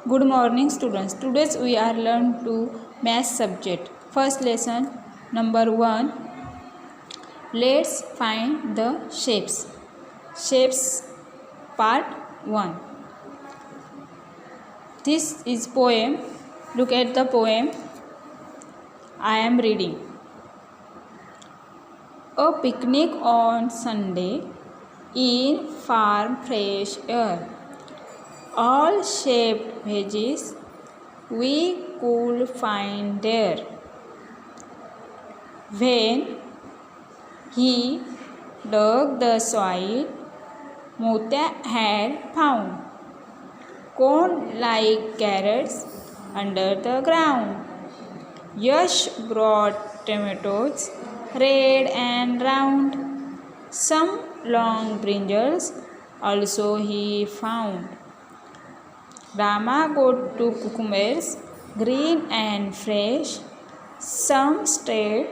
Good morning students. Today we are learn to math subject. First lesson number 1. Let's find the shapes. Shapes part 1. This is poem. Look at the poem I am reading. A picnic on Sunday in farm fresh air. All shaped veggies we could find there. When he dug the soil, Motya had found corn like carrots under the ground. Yash brought tomatoes, red and round. Some long brinjals also he found. Rama got two cucumbers, green and fresh, some straight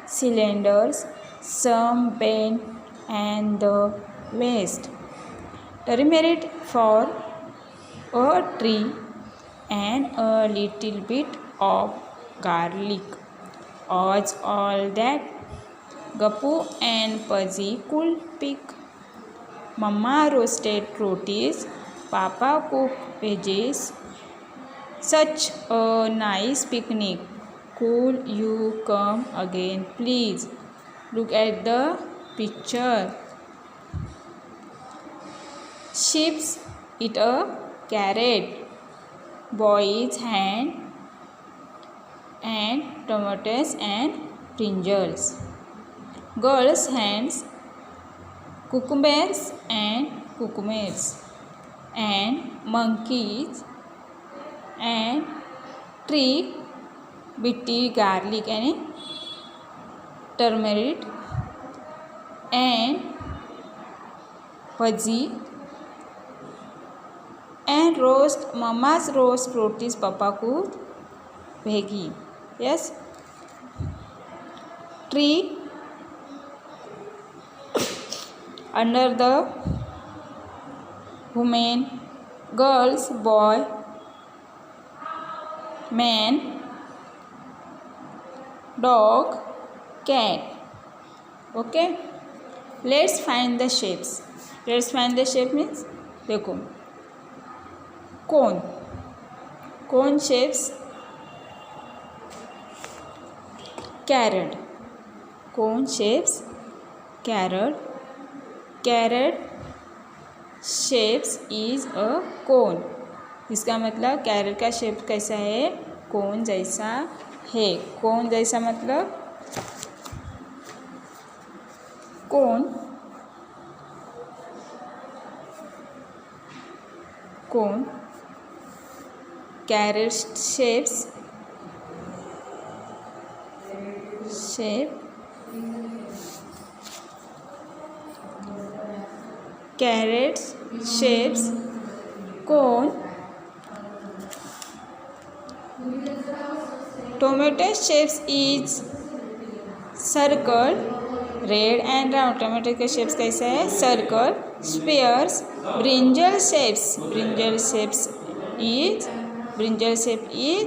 cylinders, some bent and the waist. Turmeric for a tree and a little bit of garlic was all that Gappu and Puzzy could pick. Mama roasted rotis, Papa cooked veggies. Such a nice picnic. Could you come again, please? Look at the picture. Sheep eat a carrot. Boy's hand and tomatoes and brinjals. Girls' hands cucumbers and monkeys and tree bitter garlic and turmeric and Puzzy and roast mama's roast rotis, papa cooked veggie. Yes, tree under the women, girls, boy, man, dog, cat. Okay, let's find the shapes. Let's find the shape means देखो cone shapes, carrot, cone shapes carrot shapes is a cone. इसका मतलब carat का shape कैसा है? Cone जैसा है. Cone जैसा मतलब cone carrot shape carrot shapes cone. Tomato shapes is circle, red and round. Tomato के शेप्स कैसे है? Circle. Spheres. Brinjal shape is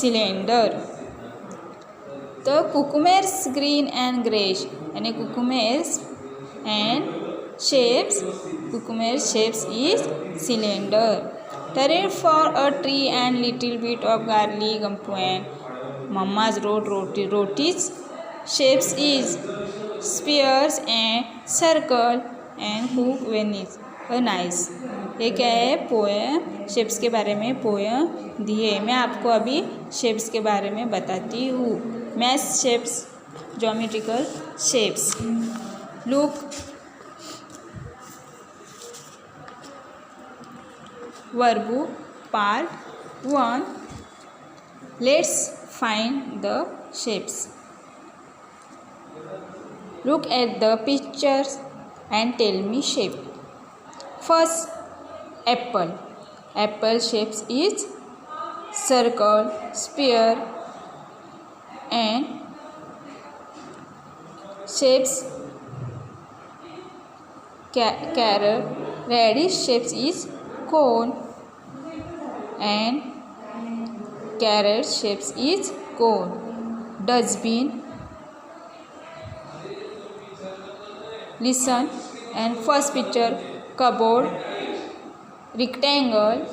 cylinder. तो कुकुमेर्स ग्रीन एंड ग्रेश यानी cucumbers and shapes is cylinder. Turret for a tree and little bit of garlic and mama's rotis shapes is spheres and circle and hook vanish. Nice. ये क्या है? Poem. Shapes के बारे में poem दी है. मैं आपको अभी शेप्स के बारे में बताती हूँ. Math shapes, geometrical shapes. Look Workbook part 1. Let's find the shapes. Look at the pictures and tell me shape. First, apple. Apple shapes is circle, sphere and shapes carrot. Radish shapes is cone and carrot shapes is cone. Dustbin. Listen and first picture cupboard, rectangle,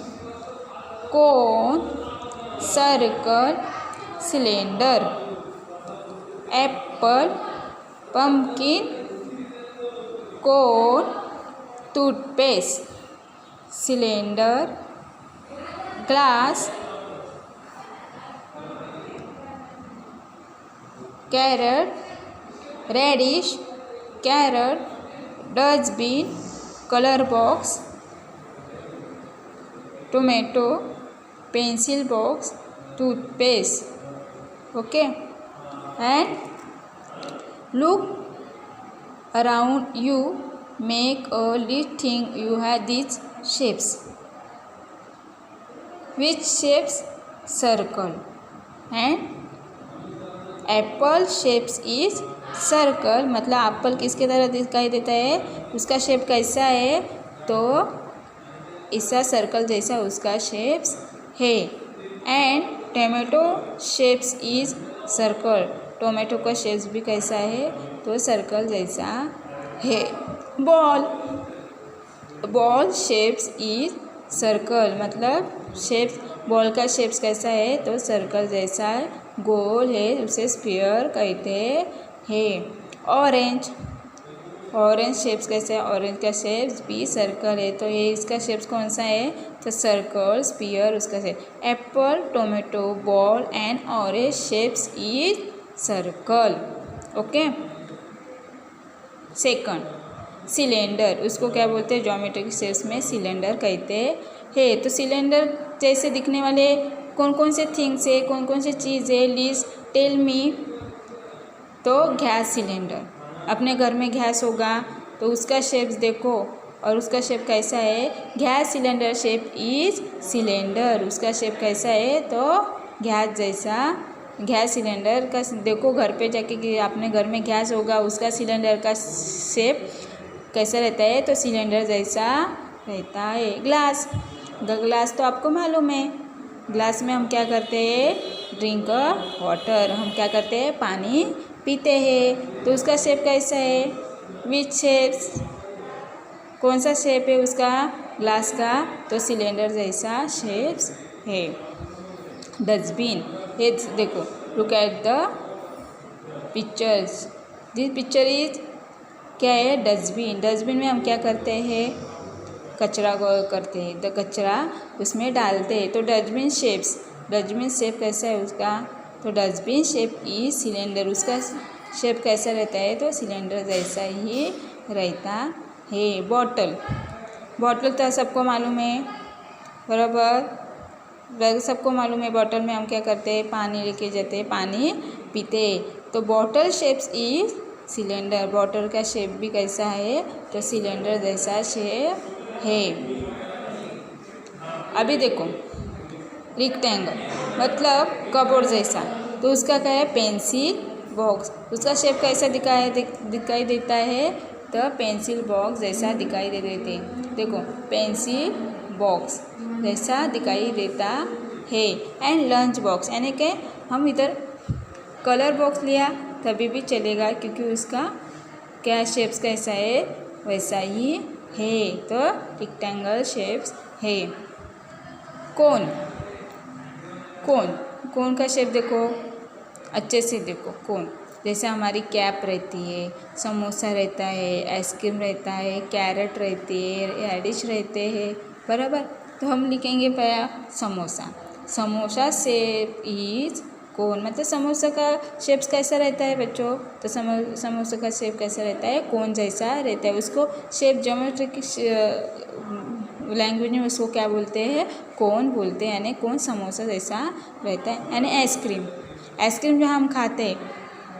cone, circle, cylinder, apple, pumpkin, cone, toothpaste, cylinder, glass, carrot, radish, carrot, dustbin, color box, tomato, pencil box, toothpaste. Okay, and look around you, make a list. Think you have these shapes. Which shapes? Circle. And Apple shapes is circle, मतलब Apple किसके तरह दिखाई देता है, उसका shape कैसा है, तो ऐसा सर्कल जैसा उसका शेप्स है. And tomato shapes is circle, tomato का शेप्स भी कैसा है, तो सर्कल जैसा है. बॉल शेप्स इज सर्कल, मतलब शेप्स बॉल का शेप्स कैसा है, तो सर्कल जैसा गोल है, उसे स्फीयर कहते हैं. ऑरेंज शेप्स कैसे है, ऑरेंज का शेप्स भी सर्कल है, तो ये इसका शेप्स कौन सा है, तो सर्कल स्फीयर उसका shape. Apple, tomato, ball and orange shapes is circle. Okay. Second, cylinder, उसको क्या बोलते हैं, ज्योमेट्रिक शेप्स में सिलेंडर कहते हैं. तो सिलेंडर जैसे दिखने वाले कौन कौन से थिंग्स है, कौन कौन से चीज़ है, लिस्ट टेल मी. तो गैस सिलेंडर, अपने घर में गैस होगा तो उसका शेप्स देखो, और उसका शेप कैसा है, gas cylinder shape is cylinder, उसका शेप कैसा है, तो गैस जैसा. गैस सिलेंडर का देखो, घर पे जाके कि अपने घर में गैस होगा, उसका सिलेंडर का शेप कैसा रहता है, तो सिलेंडर जैसा रहता है. ग्लास तो आपको मालूम है, ग्लास में हम क्या करते हैं, ड्रिंक वाटर, हम क्या करते हैं, पानी पीते हैं. तो उसका शेप कैसा है, विच शेप्स, कौन सा शेप है उसका, ग्लास का, तो सिलेंडर जैसा शेप्स है. डस्टबिन, ये देखो, look at the pictures, this picture is क्या है, डस्टबिन. डस्टबिन में हम क्या करते हैं, कचरा करते हैं, तो कचरा उसमें डालते हैं. तो डस्टबिन शेप कैसा है उसका, तो डस्टबिन शेप इज सिलेंडर, उसका शेप कैसा रहता है, तो सिलेंडर जैसा ही रहता है. बॉटल तो सबको मालूम है, बराबर, सबको मालूम है. बॉटल में हम क्या करते हैं, पानी लेके जाते हैं, पानी पीते. तो bottle shapes is cylinder, bottle का शेप भी कैसा है, तो सिलेंडर जैसा शेप है. अभी देखो, रेक्टेंगल मतलब कपबोर्ड जैसा, तो उसका क्या है, पेंसिल बॉक्स, उसका शेप कैसा दिखाई देता है, तो पेंसिल बॉक्स जैसा दिखाई देते. देखो, पेंसिल बॉक्स जैसा दिखाई देता है. एंड लंच बॉक्स, यानी कि हम इधर कलर बॉक्स लिया तभी भी चलेगा, क्योंकि उसका क्या शेप्स कैसा है, वैसा ही है, तो रेक्टेंगल शेप्स है. कोन का शेप देखो, अच्छे से देखो. कोन जैसे हमारी कैप रहती है, समोसा रहता है, आइसक्रीम रहता है, कैरेट रहती है, रेडिश रहते हैं, बराबर. तो हम लिखेंगे पहला समोसा शेप इज कोन, मतलब समोसा का शेप्स कैसा रहता है बच्चों, तो समोसा का शेप कैसा रहता है, कोन जैसा रहता है. उसको शेप ज्योमेट्रिक लैंग्वेज में उसको क्या बोलते हैं, कोन बोलते हैं, यानी कोन समोसा जैसा रहता है. यानी आइसक्रीम जो हम खाते हैं,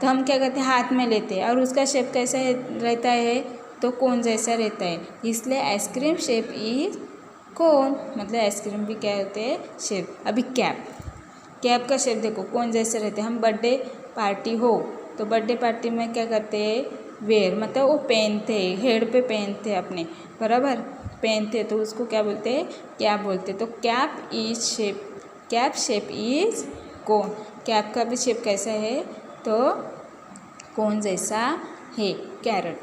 तो हम क्या करते हैं, हाथ में लेते हैं, और उसका शेप कैसा रहता है, तो कोन जैसा रहता है, इसलिए आइसक्रीम शेप इज कोन, मतलब आइसक्रीम भी क्या होते हैं, शेप. अभी कैप का शेप देखो, कोन जैसे रहते हैं. हम बर्थडे पार्टी हो, तो बर्थडे पार्टी में क्या करते हैं, वेयर मतलब वो पहनते हैं, हेड पे पहनते हैं अपने, बराबर. पहनते तो उसको क्या बोलते हैं, कैप बोलते। तो cap is shape, cap shape is cone. Cap का भी शेप कैसा है, तो कोन जैसा है। कैरेट,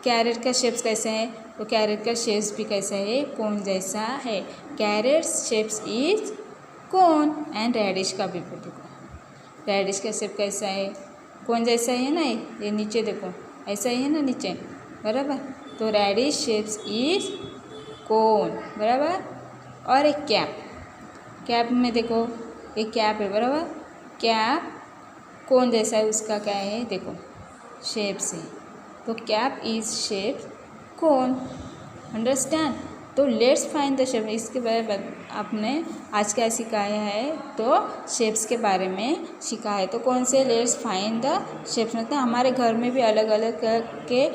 कैरेट का शेप्स कैसा है, तो कैरेट का शेप्स भी कैसा है, कोन जैसा है। Carrot shapes is cone. And radish का भी देखो, रेडिश का शेप कैसा है, कोन जैसा है ना, ये नीचे देखो ऐसा ही है ना नीचे, बराबर। तो रेडिश शेप्स इज कोन, बराबर। और एक कैप, कैप में देखो एक कैप है, बराबर। कैप कोन जैसा है, उसका क्या है देखो शेप से, तो cap is shape cone, understand. तो लेट्स फाइंड द शेप, इसके बारे में आपने आज क्या सिखाया है, तो शेप्स के बारे में सीखा है। तो कौन से, लेट्स फाइंड द शेप्स, मतलब हमारे घर में भी अलग अलग के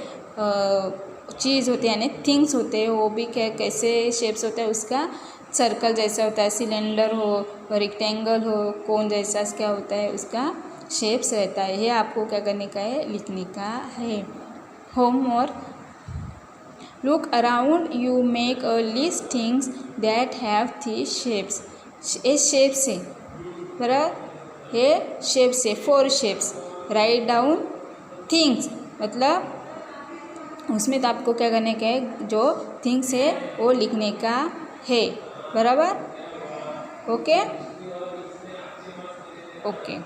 चीज़ होते हैं, यानी थिंग्स होते हैं, वो भी कैसे शेप्स होता है उसका, सर्कल जैसा होता है, सिलेंडर हो, रेक्टेंगल हो, कोन जैसा क्या होता है उसका शेप्स रहता है। ये आपको क्या करने का है, लिखने का है। Homework, look around you make a list things that have three shapes. ये शेप्स है, बराबर, ये शेप्स है, 4 शेप्स। राइट डाउन थिंग्स, मतलब उसमें तो आपको क्या करने का है, जो थिंग्स है वो लिखने का है, बराबर। Okay okay.